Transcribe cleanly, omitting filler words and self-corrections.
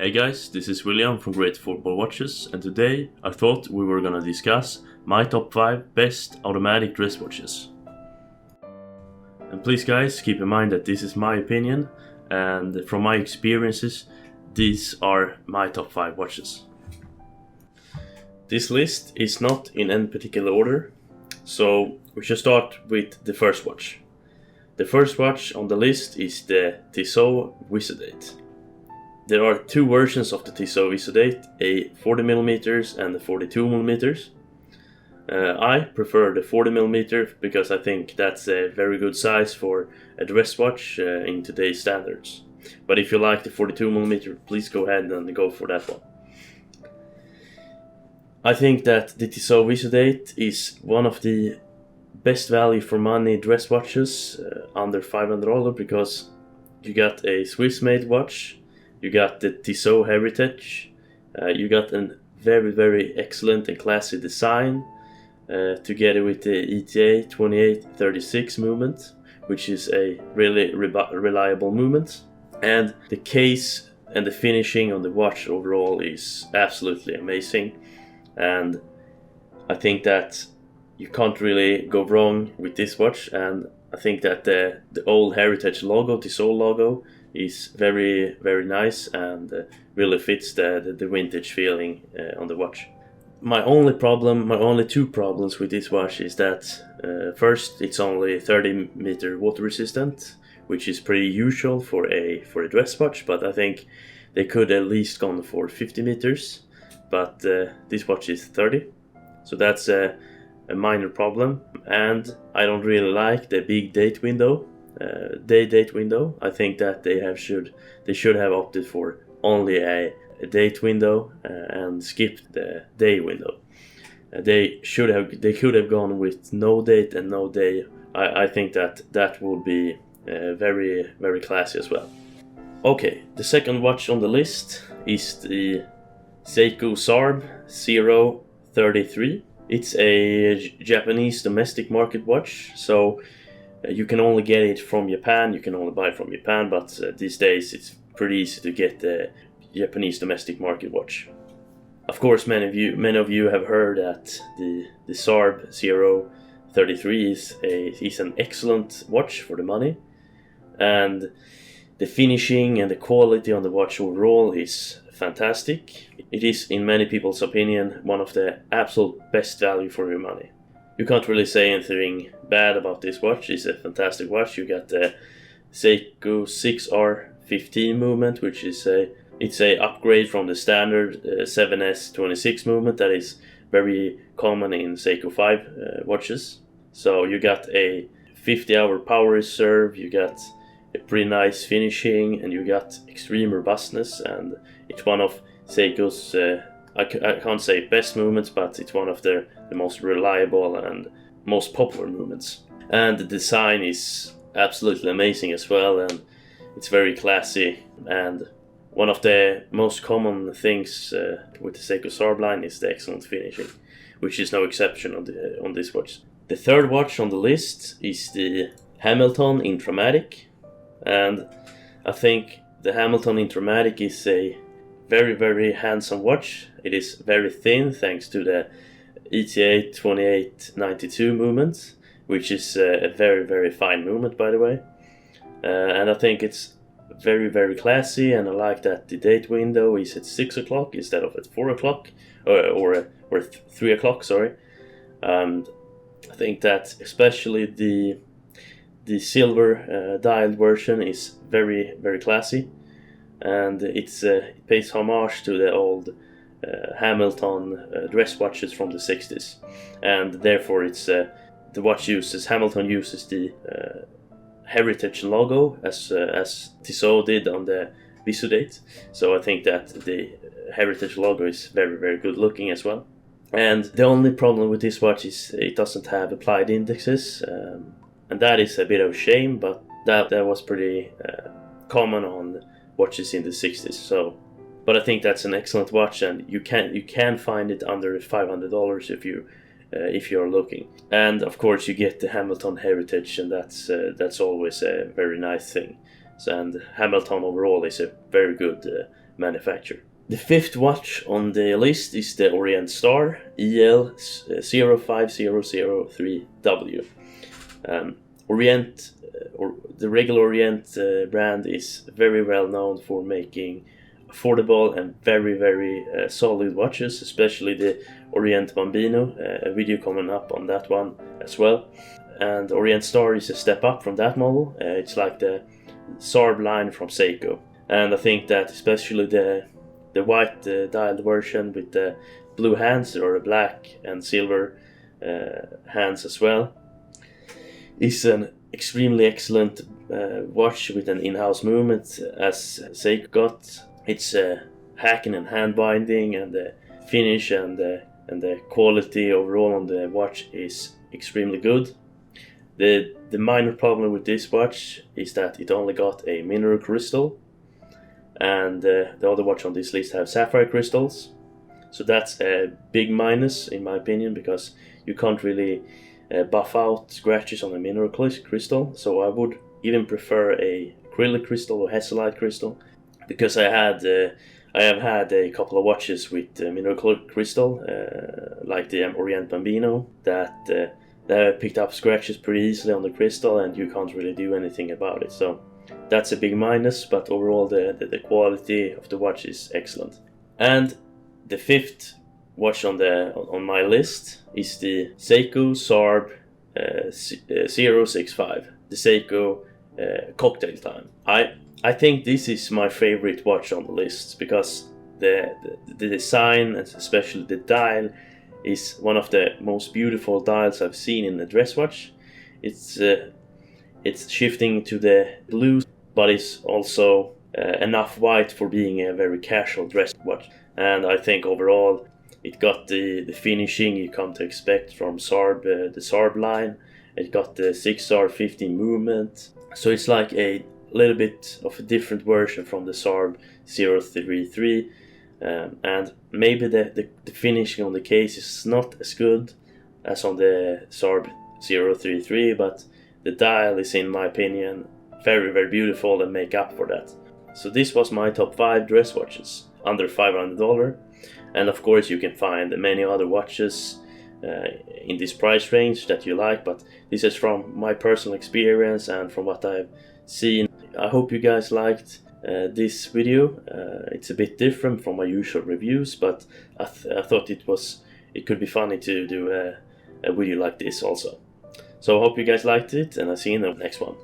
Hey guys, this is William from Great Football Watches, and today I thought we were gonna discuss my top 5 best automatic dress watches. And please guys, keep in mind that this is my opinion, and from my experiences, these are my top 5 watches. This list is not in any particular order, so we should start with the first watch. The first watch on the list is the Tissot Visodate. There are two versions of the Tissot Visodate, a 40mm and a 42mm. I prefer the 40mm because I think that's a very good size for a dress watch in today's standards. But if you like the 42mm, please go ahead and go for that one. I think that the Tissot Visodate is one of the best value for money dress watches under $500 because you got a Swiss-made watch. You got the Tissot Heritage, you got a very excellent and classy design, together with the ETA 2836 movement, which is a really reliable movement. And the case and the finishing on the watch overall is absolutely amazing. And I think that you can't really go wrong with this watch, and I think that the old Heritage logo, Tissot logo, is very nice and really fits the vintage feeling on the watch. My only two problems with this watch is that first, it's only 30 meter water resistant, which is pretty usual for a dress watch, but I think they could at least gone for 50 meters, but this watch is 30, so that's a minor problem. And I don't really like the big date window. Date window. I think that they should have opted for only a date window and skipped the day window. They could have gone with no date and no day. I think that would be very classy as well. Okay, the second watch on the list is the Seiko Sarb033. It's a Japanese domestic market watch, so you can only get it from Japan, you can only buy it from Japan, but these days it's pretty easy to get the Japanese domestic market watch. Of course, many of you have heard that the Sarb033 is an excellent watch for the money, and the finishing and the quality on the watch overall is fantastic. It is, in many people's opinion, one of the absolute best value for your money. You can't really say anything bad about this watch. It's a fantastic watch. You got the Seiko XR15 movement, which is a upgrade from the standard 7S26 movement that is very common in Seiko 5 watches. So you got a 50-hour power reserve, you got a pretty nice finishing, and you got extreme robustness, and it's one of Seiko's I can't say best movements, but it's one of the most reliable and most popular movements. And the design is absolutely amazing as well, and it's very classy. And one of the most common things with the Seiko Sarb line is the excellent finishing, which is no exception on this watch. The third watch on the list is the Hamilton Intra-Matic, and I think the Hamilton Intra-Matic is a very handsome watch. It is very thin thanks to the ETA 2892 movement, which is a very fine movement, by the way. And I think it's very classy, and I like that the date window is at 6 o'clock instead of at 4 o'clock, or 3 o'clock, sorry. And I think that especially the silver dialed version is very classy, and it pays homage to the old Hamilton dress watches from the 60s, and therefore it's Hamilton uses the Heritage logo as Tissot did on the Visodate. So I think that the Heritage logo is very good looking as well. And the only problem with this watch is it doesn't have applied indexes, and that is a bit of a shame, but that was pretty common on watches in the 60s. So, but I think that's an excellent watch, and you can find it under $500 if you're looking. And of course you get the Hamilton Heritage, and that's always a very nice thing. So, and Hamilton overall is a very good manufacturer. The fifth watch on the list is the Orient Star EL05003W. The regular Orient brand is very well known for making affordable and very solid watches, especially the Orient Bambino. A video coming up on that one as well. And Orient Star is a step up from that model. It's like the Sarb line from Seiko. And I think that especially the white dialed version with the blue hands, or the black and silver hands as well, is an extremely excellent watch with an in-house movement as Seiko got. It's hacking and hand binding, and the finish and the quality overall on the watch is extremely good. The minor problem with this watch is that it only got a mineral crystal, and the other watch on this list have sapphire crystals. So that's a big minus in my opinion, because you can't really buff out scratches on a mineral crystal. So I would even prefer a acrylic crystal or hesselite crystal, because I have had a couple of watches with mineral crystal, like the Orient Bambino, that they picked up scratches pretty easily on the crystal, and you can't really do anything about it. So that's a big minus, but overall the quality of the watch is excellent. And the fifth watch on my list is the Seiko Sarb065, the Seiko Cocktail Time. I think this is my favorite watch on the list, because the design, and especially the dial, is one of the most beautiful dials I've seen in a dress watch. It's shifting to the blue, but it's also enough white for being a very casual dress watch. And I think overall it got the finishing you come to expect from Sarb, the Sarb line. It got the 6R15 movement, so it's like a little bit of a different version from the Sarb033, and maybe the finishing on the case is not as good as on the Sarb033, but the dial is, in my opinion, very beautiful and make up for that. So this was my top 5 dress watches under $500, and of course you can find many other watches in this price range that you like, but this is from my personal experience and from what I've seen. I hope you guys liked this video. It's a bit different from my usual reviews, but I thought it could be funny to do a video like this also. So I hope you guys liked it, and I'll see you in the next one.